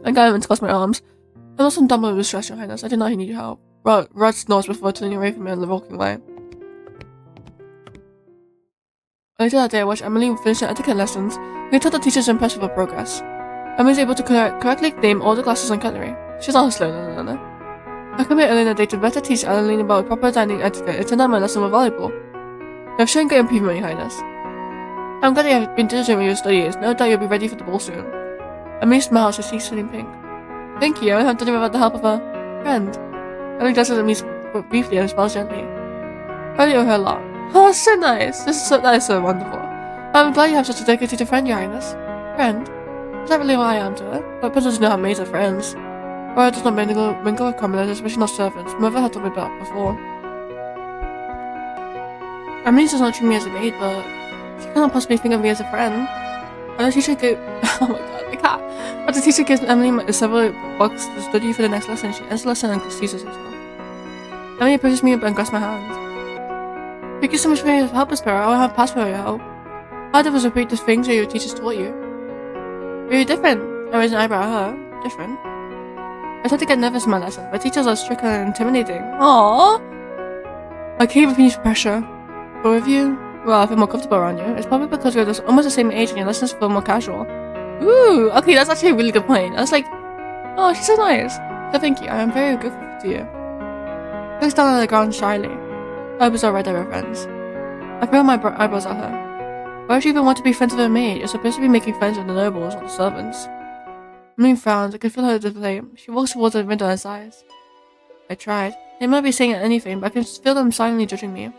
I got him to cross my arms. I'm not some dumb with stress, Your Highness. I did not need your help. Rod snores before turning away from me and walking away. Later that day, I watched Emily finish her etiquette lessons. We told the teachers to impress with her progress. Emily's able to correctly name all the glasses and cutlery. She's not a slow learner. I came here early in the day to better teach Adeline about proper dining etiquette. It turned out my lesson was valuable. You have shown great improvement, Your Highness. I'm glad you have been diligent with your studies. No doubt you'll be ready for the ball soon. Emily smiles, her cheeks turning pink. Thank you, I have done it without the help of a friend. Emily glances at me briefly and smiles gently. I owe her a lot. Oh, that's so nice. That is so wonderful. I'm glad you have such a dedicated friend, Your Highness. Friend? Is that really what I am to her? But princesses know how maids are friends. Or does not mingle with commoners, especially not servants. Mother had told me about before. Emily does not treat me as a maid, but she cannot possibly think of me as a friend. And the teacher gave oh my god, I can't. But the teacher gives Emily several books to study for the next lesson. She ends the lesson and seizes herself. Emily approaches me and grasps my hand. Thank you so much for your help, Prospero. I will have passed for your help. How did was repeat the things that your teachers taught you? Very different. I raised an eyebrow at her. Different. I started to get nervous in my lesson. My teachers are strict and intimidating. Aww. I can't even use pressure. But with you, well, I feel more comfortable around you. It's probably because we're almost the same age and your lessons feel more casual. Ooh, okay, that's actually a really good point. I was like, oh, she's so nice. So thank you. I am very grateful to you. I looks down on the ground shyly. Her eyebrows are red at her friends. I throw my eyebrows at her. Why would you even want to be friends with a maid? You're supposed to be making friends with the nobles, not the servants. Emily frowns. I could feel her display. She walks towards the window and sighs. I tried. They might be saying anything, but I can feel them silently judging me. I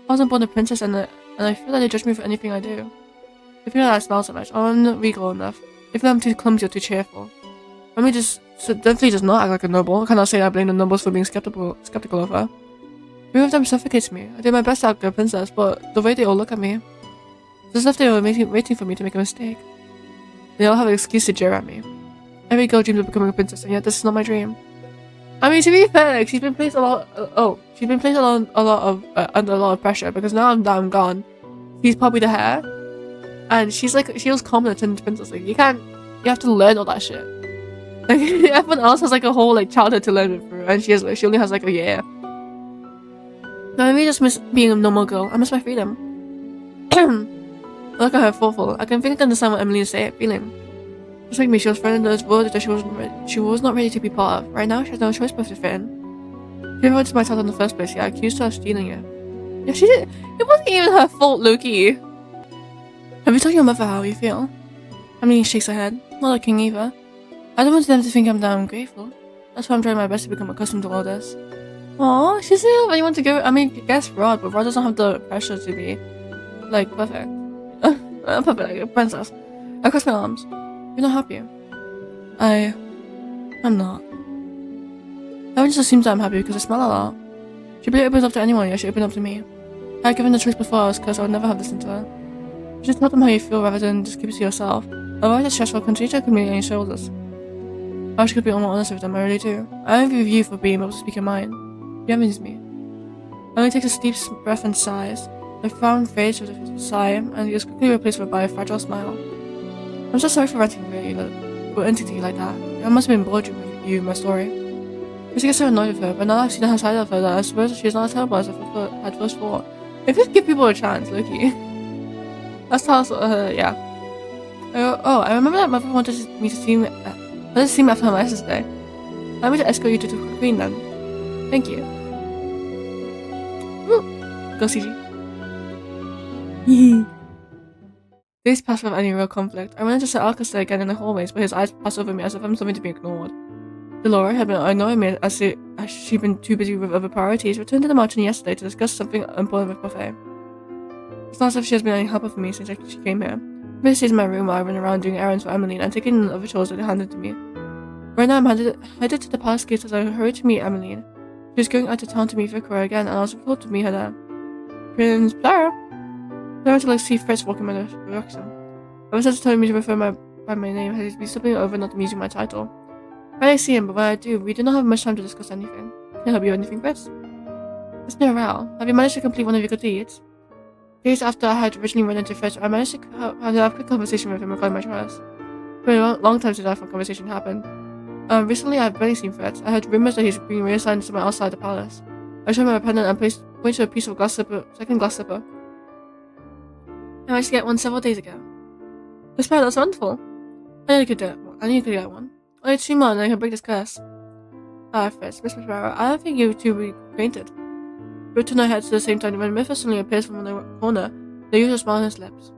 wasn't born a princess and I feel that they judge me for anything I do. They feel that I smile so much, or I'm not regal enough. They feel I'm too clumsy or too cheerful. Emily definitely does not act like a noble. I cannot say I blame the nobles for being skeptical of her. Three of them suffocates me. I did my best to act like a princess, but the way they all look at me, it's as if they were waiting for me to make a mistake. They all have an excuse to jeer at me. Every girl dreams of becoming a princess, and yet this is not my dream. I mean, to be fair, like, she's been placed under a lot of pressure, because now that I'm gone, he's probably the heir. And she was competent in princess. Like, you have to learn all that shit. Like, everyone else has like a whole like childhood to learn it through, and she only has like a year. No, I really just miss being a normal girl. I miss my freedom. Look at her thoughtful. I can understand what Emily is feeling. Just like me, she was thrown into this world that she was not ready to be part of. Right now, she has no choice but to fit in. She avoided my child in the first place, I accused her of stealing it. Yeah, she did. It wasn't even her fault, Loki. Have you told your mother how you feel? Emily shakes her head. Not like King either. I don't want them to think I'm that ungrateful. That's why I'm trying my best to become accustomed to all this. Aww, she doesn't have anyone to go. I mean, I guess Rod, but Rod doesn't have the pressure to be, like, perfect. Perfect, like a princess. I cross my arms. You're not happy. I'm not. I just assumed that I'm happy because I smell a lot. She barely opens up to anyone, yet she opened up to me. I had given the choice before I was cursed, I would never have listened to her. You should tell them how you feel rather than just keep it to yourself. Otherwise it's stressful, continue to accumulate on your shoulders. I wish I could be more honest with them, I really do. I envy you for being able to speak your mind. You envy me. Emily takes a deep breath and sighs. The frown fades with a sigh, and is quickly replaced by a fragile smile. I'm so sorry for ranting for an entity like that. I must have been bored with you, my story. I get so annoyed with her, but now I've seen her side of her that I suppose she's not as terrible as I had first thought. If you give people a chance, Loki. That's how yeah. I remember that mother wanted me to see me after her license day. Allow me to escort you to the Queen then. Thank you. Woo! Go CG. Days passed without any real conflict. I ran into Sir Alcaster again in the hallways, but his eyes passed over me as if I'm something to be ignored. Delora had been ignoring me as she'd been too busy with other priorities, returned to the mountain yesterday to discuss something important with Buffet. It's not as if she has been any help for me since she came here. I've been staying in my room while I run around doing errands for Emmeline and taking other chores that are handed to me. Right now I'm headed to the palace gates as I hurry to meet Emmeline. She was going out of town to meet Victor again, and I was thrilled to meet her there. Prince Clara! I went to like see Fritz walking my direction. Ever since telling me to refer by my name, has been slipping over not using my title. I see him, but when I do, we do not have much time to discuss anything. Can I help you with anything, Fritz? It's no row. Have you managed to complete one of your good deeds? Days after I had originally run into Fritz, I managed to have a quick conversation with him regarding my trials. It's been a long time since that conversation happened. Recently I've barely seen Fritz. I heard rumors that he's being reassigned somewhere outside the points I showed my pendant and pointed to a piece of second glass slipper. I managed to get one several days ago. This pair, that's wonderful. I knew you could get one. Only 2 more and I can break this curse. Fritz, Miss Sparrow, I don't think you two will be acquainted. We turn our heads at the same time when Mythos suddenly appears from the corner, the usual smile on his lips.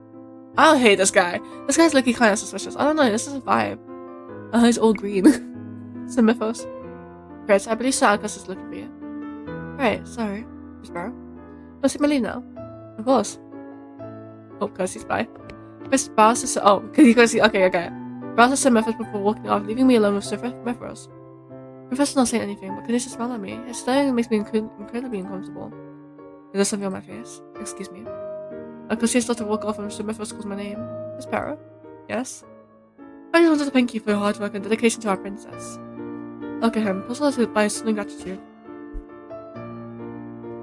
I don't hate this guy. This guy's looking kind of suspicious. I don't know, this is a vibe. He's all green. Said Mythos. Fritz, I believe Sir Alcus is looking for you. Right, sorry. Miss Sparrow. Let's see my leave now. Of course. Oh, Kirsty's by. Miss Sparrow says, oh, because you can see, okay. Sparrow said Mythos before walking off, leaving me alone with Sir Mythos. Mythos not saying anything, but continues to smile at me. His staring makes me incredibly uncomfortable. Is there something on my face? Excuse me. I could see start to walk off and Sir Mythos calls my name. Miss Sparrow? Yes? I just wanted to thank you for your hard work and dedication to our princess. Look at him, puzzled by sudden gratitude.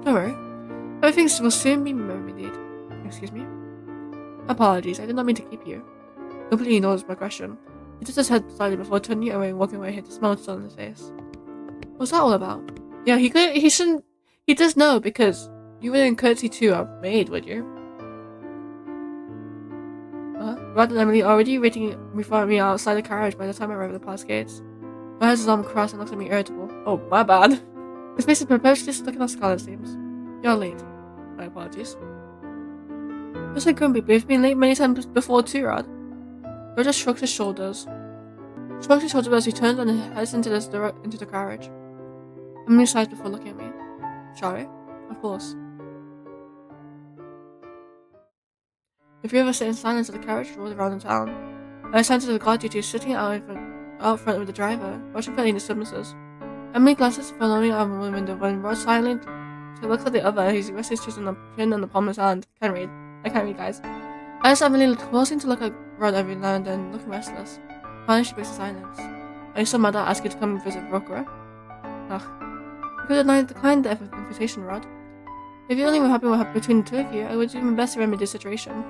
Don't worry. Everything will soon be remedied. Excuse me? Apologies, I did not mean to keep you. Completely ignores my question. He just his head slightly before turning away and walking away, hit the smile still on his face. What's that all about? Yeah, he shouldn't. He does know because you wouldn't courtesy to our maid, would you? Rod and Emily already waiting before me outside the carriage by the time I arrived at the palace gates. My head's arm crossed and looks at me irritable. Oh, my bad. His face is perpetually looking at Scarlet seems. You're late. My apologies. You're so grumpy, but you've been late many times before too, Rod. Rod just shrugs his shoulders. As he turns and heads into the carriage. Emily sighs before looking at me. Shall we? Of course. The three of us sit in silence as the carriage rolls around the town. I assign to the guard duty sitting out front with the driver, watching for any disturbances. Emily glances forlornly out of the window when Rod silently looks at the other and he rests his chin on the palm of his hand. I can't read, guys. I ask Emily pausing to look at Rod every now and then, looking restless. Finally, she breaks the silence. Are you so mad I ask you to come and visit Rokura? Ugh. You could have declined the invitation, Rod. If you only were happy what happened between the two of you, I would do my best to remedy the situation.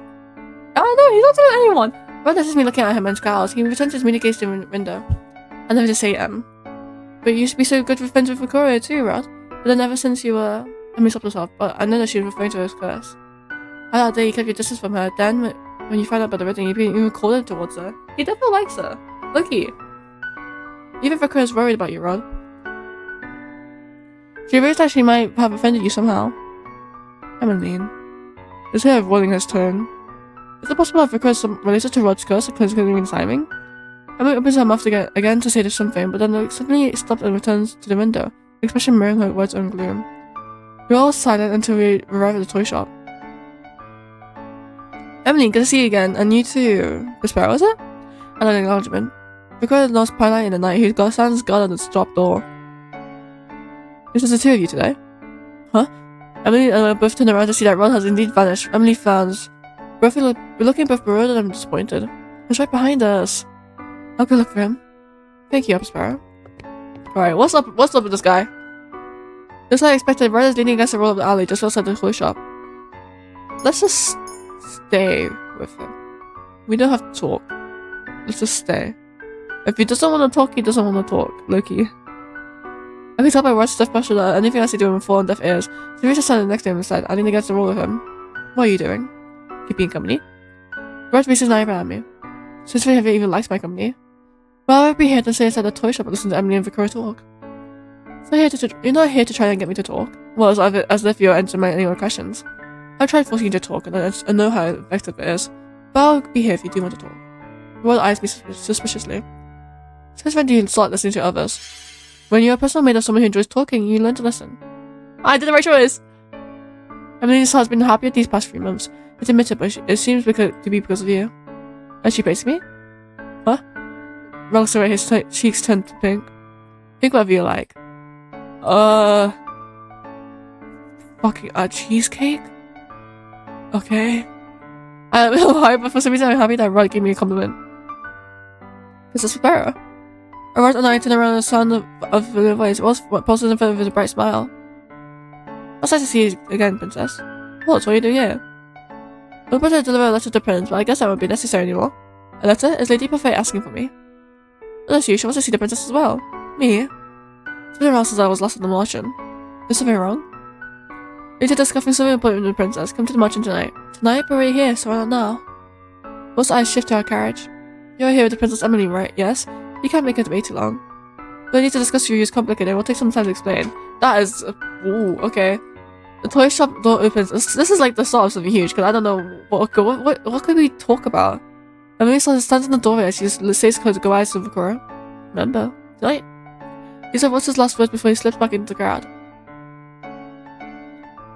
Oh no, he's not telling anyone. Ron notices me looking at him and scowls. He returns his mini gaze to the window. I never just say, but you used to be so good with friends with Victoria too, Rod. But then ever since you were... I mean, stopped herself, but I know that she was referring to her as curse. How that day you kept your distance from her, then when you found out about the wedding, you even cold towards her. He definitely likes her. Lucky. Even Victoria's worried about you, Rod. She worries that she might have offended you somehow. Emmeline. His hair rolling his tone. Is it possible that Victoria's related to Rod's curse and considering timing? Emily opens her mouth again to say something, but then suddenly stops and returns to the window, the expression mirroring her words own gloom. We're all silent until we arrive at the toy shop. Emily, good to see you again, and you too. Prospero, was it? And an acknowledgement. Victoria lost Twilight in the night, who stands guard at the drop door. Is this the two of you today? Huh? Emily and I both turn around to see that Ron has indeed vanished. Emily frowns. We're looking both bewildered and disappointed. He's right behind us. I'll go look for him. Thank you, Sparrow. Alright, what's up with this guy? Just like I expected, Ron is leaning against the wall of the alley just outside the toy shop. Let's just stay with him. We don't have to talk. Let's just stay. If he doesn't want to talk, he doesn't want to talk. Loki. I can tell by Rod's stiff posture that anything else he doing will fall on deaf ears. So he reaches standing next to him and said, I lean against the wall with him. What are you doing? Keeping company? Rod raises an eyebrow at me. Since we even likes my company. Well, I would be here to stay inside the toy shop and listen to Emily and Victoria talk. So you're not here to try and get me to talk. Well, as if you're answering any of my questions. I've tried forcing you to talk, and I know how effective it is. But I'll be here if you do want to talk. Rod eyes me suspiciously. Since when do you start listening to others? When you're a person made of someone who enjoys talking, you learn to listen. I did the right choice! Emily's has been happier these past 3 months. It's admitted, but it seems to be because of you. And she praised me? Huh? Ron looks away, his cheeks turn to pink. Think whatever you like. Fucking a cheesecake? Okay. I don't know why, but for some reason I'm happy that Rod gave me a compliment. Princess Lucette. Rod and I turn around and the sound of the voice pulses in front of with a bright smile. It's nice to see you again, Princess. What are you doing here? I'm about to deliver a letter to Prince, but I guess that won't be necessary anymore. A letter? Is Lady Buffet asking for me? That's you, she wants to see the princess as well. Me? It's been a while since I was last in the mansion. Is something wrong? We need to discuss something important with the princess. Come to the mansion tonight. Tonight? But we're here, so why not now? Most eyes shift to our carriage. You're here with the Princess Emily, right? Yes? You can't make it wait too long. We need to discuss your use complicated. It will take some time to explain. That is... ooh, okay. The toy shop door opens. This is like the start of something huge, because I don't know what could we talk about? Emily stands in the doorway as she says goodbyes to Victoria. Remember, tonight. He said what's his last words before he slips back into the crowd.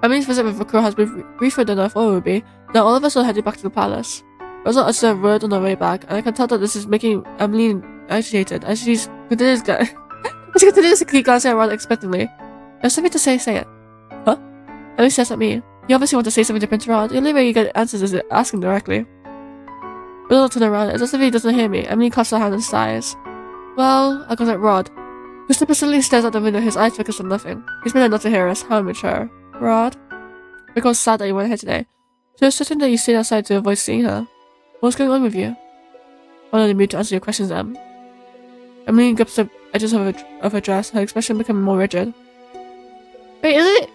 Emily's visit with Victoria has been briefer than I thought it would be. Now all of us are heading back to the palace. Rosa uttered a word on her way back, and I can tell that this is making Emily agitated, as she continues to keep glancing around expectantly. There's something to say it. Huh? Emily stares at me. You obviously want to say something to Prince Rod. The only way you get answers is to ask him directly. Will turn around. It's as if he doesn't hear me. Emily claps her hand and sighs. Well, I glance at Rod, who persistently stares out the window, his eyes focused on nothing. He's meant not to hear us. How immature. Rod? Because sad that you weren't here today. So it's certain that you stayed outside to avoid seeing her. What's going on with you? I'm not in the mood to answer your questions, Em. Emily grips the edges of her dress, her expression becoming more rigid. Wait,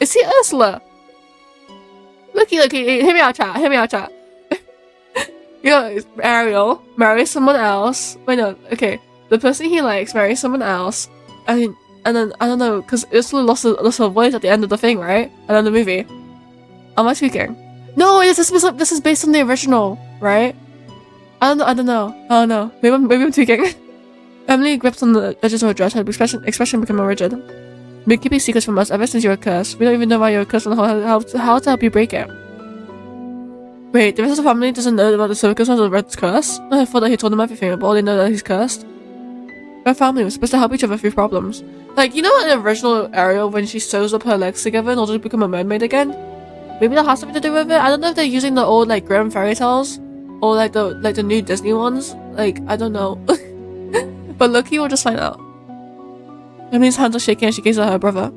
is he Ursula? Looky, hear me out, chat. You know, Ariel marries someone else. Wait, no, okay. The person he likes marries someone else. And then, I don't know, because Ursula lost her voice at the end of the thing, right? And then the movie. Am I speaking? No, this is based on the original, right? I don't know. Maybe I'm tweaking. Emily grips on the edges of her dress, her expression became more rigid. Been keeping secrets from us ever since you were cursed. We don't even know why you were cursed and how to help you break it. Wait, the rest of the family doesn't know about the circumstances of Red's curse? I thought that he told them everything, but all they know that he's cursed. Our family was supposed to help each other through problems. Like, you know in the original Ariel when she sews up her legs together in order to become a mermaid again? Maybe that has something to do with it? I don't know if they're using the old, like, Grimm fairy tales. Or, like, the new Disney ones. Like, I don't know. But Loki will just find out. Emily's hands are shaking as she gazes at her brother.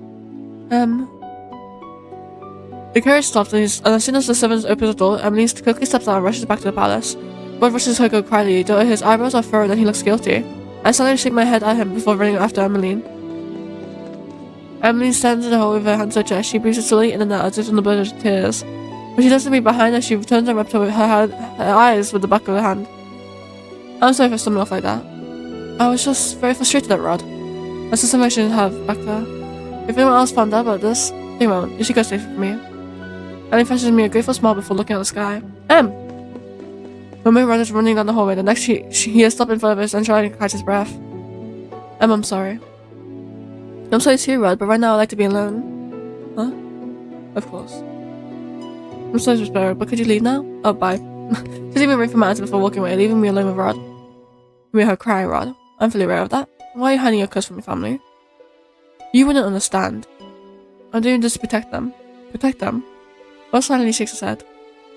The carriage stops, and as soon as the servants open the door, Emmeline quickly steps out and rushes back to the palace. Rod rushes her go quietly, though his eyebrows are furrowed and he looks guilty. I suddenly shake my head at him before running after Emmeline. Emmeline stands in the hall with her hands to her chest. She breathes slowly in and out as if on the verge of tears. When she doesn't be behind her, she turns and rubs her eyes with the back of her hand. I'm sorry for stumbling off like that. I was just very frustrated at Rod. That's just something I shouldn't have back there. If anyone else found out about this, they won't. You should go safe with me. Emmeline flashes me a grateful smile before looking at the sky. When Rod is running down the hallway, the next he has stopped in front of us and trying to catch his breath. I'm sorry. I'm sorry too, Rod, but right now I'd like to be alone. Huh? Of course. I'm sorry, Miss Barrow, but could you leave now? Oh, bye. She's even waiting for my answer before walking away, leaving me alone with Rod. You made her cry, Rod. I'm fully aware of that. Why are you hiding your curse from your family? You wouldn't understand. I'm doing this to protect them. Protect them? Rod silently shakes his head.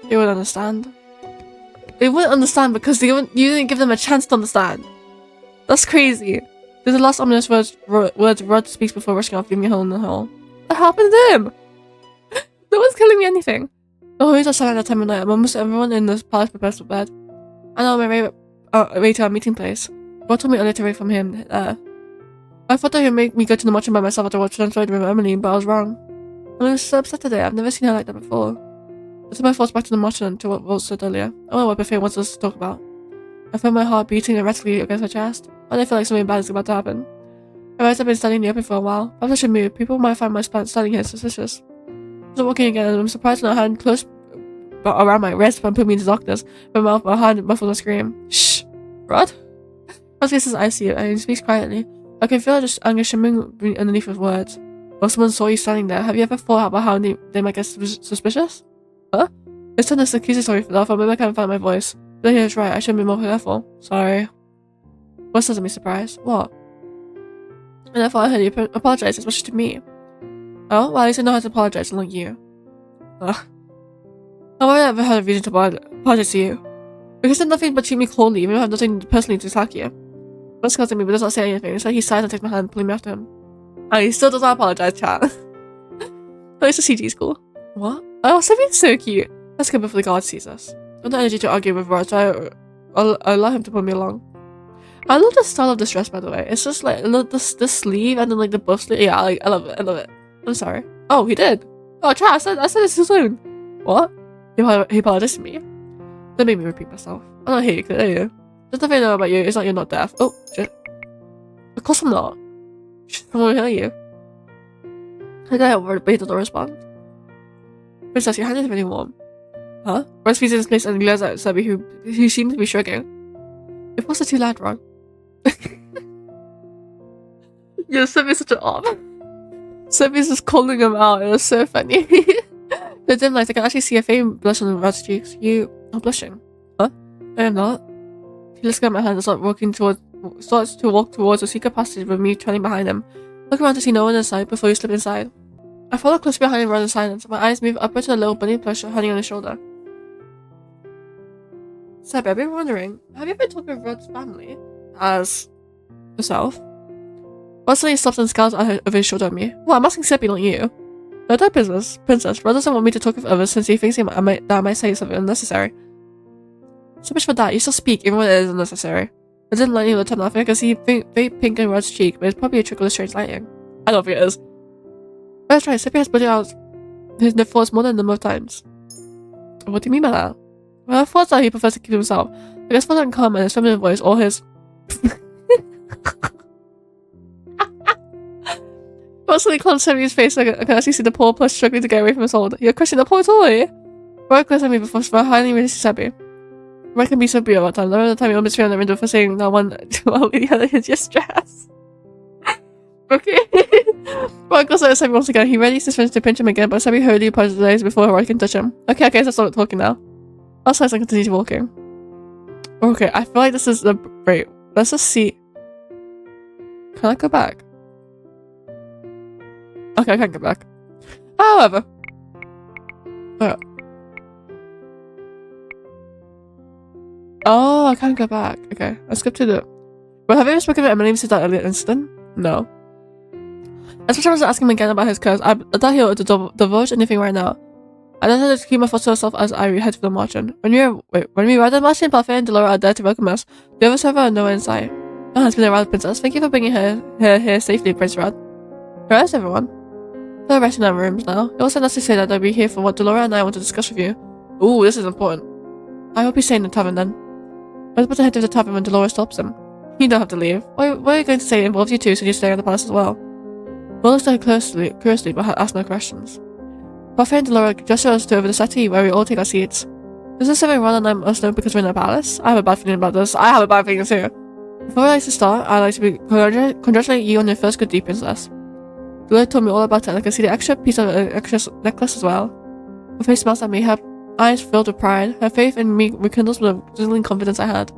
They wouldn't understand. They wouldn't understand because you didn't give them a chance to understand. That's crazy. There's the last ominous words Rod speaks before rushing off, leaving me hole in the hole. What happened to him? No one's killing me anything. The hallways are silent at that time of night, and almost everyone in the palace prepares for bed. I know my way to our meeting place. Rod told me earlier to wait from him there. I thought that he would make me go to the mushroom by myself after watching Translated with Emmeline, but I was wrong. I was so upset today. I've never seen her like that before. I took my thoughts back to the mushroom to what Rod said earlier. I don't know what Buffet wants us to talk about. I felt my heart beating erratically against my chest. I feel like something bad is about to happen. My eyes have been standing in the open for a while. Perhaps I should move. People might find my standing here suspicious. I was walking again, and I'm surprised when I had close around my wrist and put me into darkness. My mouth behind muffled a scream. Shh! Rod? Rod's face is icy, and he speaks quietly. I can feel just anger shimmering underneath his words. Well, someone saw you standing there. Have you ever thought about how they might get suspicious? Huh? It's turned this accusatory for that, but maybe I can't find my voice. But he is right, I should be more careful. Sorry. What's doesn't be surprised? What? And I thought I heard you apologize, especially to me. Oh, well, at least I know how to apologize, unlike you. Ugh. How have I ever had a reason to apologize to you? Because there's nothing but treat me coldly, even if I have nothing personally to attack you. What's causing me, but does not say anything. It's like he sighs and takes my hand, pulling me after him. And he still does not apologize, chat. Oh, it's a CG school. What? Oh, something's so cute. Let's go before the guard sees us. I have no energy to argue with Rod, so I'll allow him to pull me along. I love the style of this dress, by the way. It's just like the sleeve and then like the buff sleeve. Yeah, I love it. I love it. I'm sorry. Oh, he did. Oh, chat. I said it too soon. What? He apologized to me. That made me repeat myself. I don't hate you, clearly. Just the thing I know about you is that you're not deaf. Oh, shit. Of course I'm not. I won't hear you. I got over it, but he doesn't respond. Princess, your hand is really warm. Huh? Rod speaks in his place and glares at Sebby, who seems to be shrugging. Your voice is too loud, Rod. Yeah, Sebby's such an op. Sebby's just calling him out. It was so funny. The dim lights, I can actually see a faint blush on Rod's cheeks. You are blushing. Huh? I am not. He looks at my hand and starts to walk towards a secret passage with me trailing behind him. Look around to see no one inside before you slip inside. I follow close behind him Rod in silence. My eyes move upward to the little bunny plush hanging on his shoulder. Sebby, I've been wondering, have you ever talked with Rod's family as yourself? Rod suddenly stops and scowls over his shoulder at me. Well, I'm asking Sebby, not you. No, that business, Princess. Rod doesn't want me to talk with others since he thinks that I might say something unnecessary. So much for that. You still speak, even when it is unnecessary. I didn't like you the time laughing. I can see faint pink in Rod's cheek, but it's probably a trickle of strange lighting. I don't think it is. That's right. Sebby has put out his thoughts more than a number of times. What do you mean by that? Well, I thought that he prefers to keep himself. I guess for that calm and his feminine voice, or his. Constantly clowns Sebby's face. I can actually see the poor plush struggling to get away from his hold. You're crushing the poor toy. Rod glares at me before highly releases Sebby. Rod can be so beautiful at times. I remember the time he almost threw on the window for saying that one while he had a hideous dress. Okay. Rod goes at Sebby once again. He readies his friends to pinch him again, but Sebby hurriedly apologizes before Rod can touch him. Okay, so stop talking now. Outside, I continue walking. Okay, I feel like this is the wait. Let's just see. Can I go back? Okay, I can't go back. However. Oh, I can't go back. Okay, let's skip to the... Well, have you ever spoken to Emily since that earlier incident? No. Especially I was asking him again about his curse. I doubt he'll divulge anything right now. I decided to keep my thoughts to myself as I head to the margin. When we arrived at the margin, Parfait and Delora are there to welcome us. The others however are nowhere in sight. Oh, it's been a while, Princess. Thank you for bringing her here safely, Prince Rod. Where's everyone? They're resting in our rooms now. It also nice to say that they'll be here for what Delora and I want to discuss with you. Ooh, this is important. I hope you stay in the tavern then. I was about to head to the tavern when Delora stops him. You don't have to leave. What are you going to say involves you too, so you stay in the palace as well. Will looks at her curiously, but asked no questions. Parfait and Delora gesture us to over the settee where we all take our seats. Is this something Ron and I must know because we're in a palace? I have a bad feeling about this. I have a bad feeling too. Before I like to start, I'd like to congratulate you on your first good deed, Princess. Delora told me all about it, and I can see the extra piece of extra necklace as well. Her face smiles at me, her eyes filled with pride. Her faith in me rekindles with the dazzling confidence I had.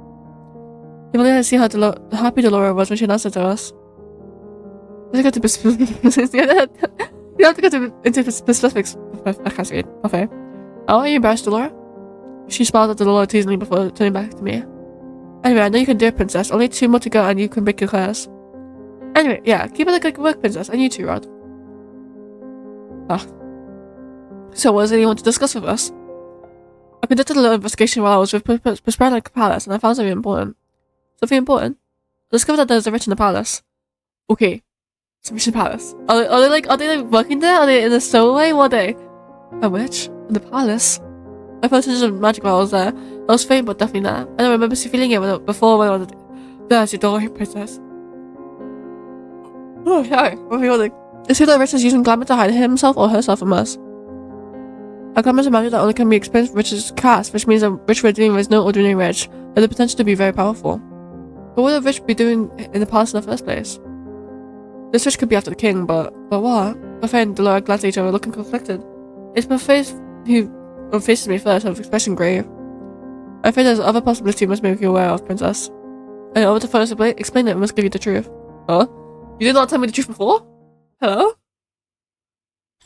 If only I could see how happy Delora was when she announced it to us. You have to go into specifics. I can't see it. Okay. Oh, are you embarrassed, Delora? She smiled at Delora teasingly before turning back to me. Anyway, I know you can do it, Princess. Only 2 more to go and you can break your curse. Anyway, yeah, keep up the good work, Princess. And you too, Rod. Ah. So, what does anyone want to discuss with us? I conducted a little investigation while I was with Princess Palace, and I found something important. Something important? I discovered that there's a witch in the palace. Okay. It's a witch in the palace. Are they like working there? Are they in the stowaway? What are they? A witch? In the palace? I felt such a magic while I was there. I was faint, but definitely not. I don't remember feeling it before when I was there. She told me, Princess. Oh, sorry. What are you holding? It seems like Rich is using glamour to hide himself or herself from us. A glamour is a magic that only can be experienced with Rich's cast, which means that Rich we're dealing with is no ordinary Rich, but the potential to be very powerful. But what would Rich be doing in the palace in the first place? This Rich could be after the king, but what? Parfait and Delora glanced at each other, looking conflicted. It's Parfait who faces me first, her expression grave. I think there's other possibility you must make you aware of, Princess. And in order to further explain it, I must give you the truth. Huh? You did not tell me the truth before? Hello?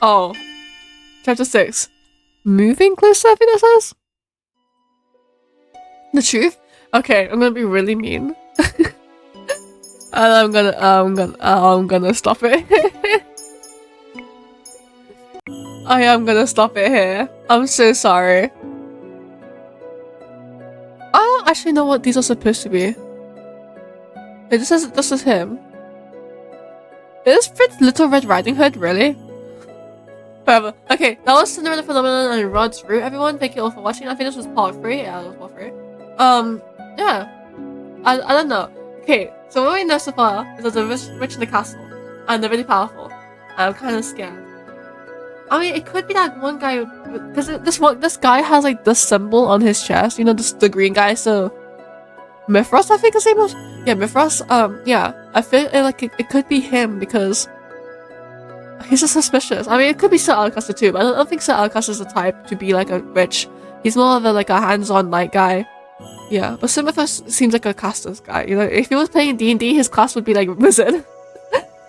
Oh. Chapter 6. Moving closer, I think that says? The truth? Okay, I'm gonna be really mean. And I'm gonna stop it. I am gonna stop it here. I'm so sorry. I don't actually know what these are supposed to be. Wait, this is him. Is this Little Red Riding Hood, really? Whatever. Okay, that was Cinderella Phenomenon and Rod's Route, everyone. Thank you all for watching. I think this was part 3. Yeah, it was part 3. Yeah. I don't know. Okay, so what we know so far is there's a witch in the castle. And they're really powerful. I'm kind of scared. I mean, it could be that one guy, because this guy has like this symbol on his chest. You know, the green guy. So Mithras, I think his name was. Yeah, Mithras. Yeah, I feel like it could be him because he's just suspicious. I mean, it could be Sir Alacaster too, but I don't think Sir Alacaster is the type to be like a witch. He's more of a like a hands-on light guy. Yeah, but Sir Mithras seems like a caster's guy. You know, if he was playing D&D, his class would be like wizard.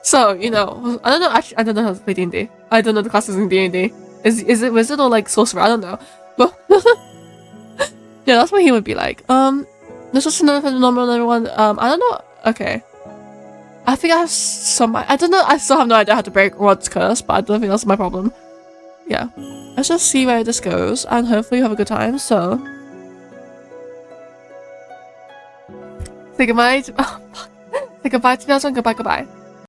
So, you know, I don't know. Actually, I don't know how to play D&D. I don't know the classes in D&D. Is it wizard or like sorcerer? I don't know. But yeah, that's what he would be like. This was another phenomenon, everyone. I don't know. Okay, I think I have some. I don't know. I still have no idea how to break Rod's curse, but I don't think that's my problem. Yeah, let's just see where this goes, and hopefully you have a good time. So, say goodbye. Say goodbye to me, and goodbye.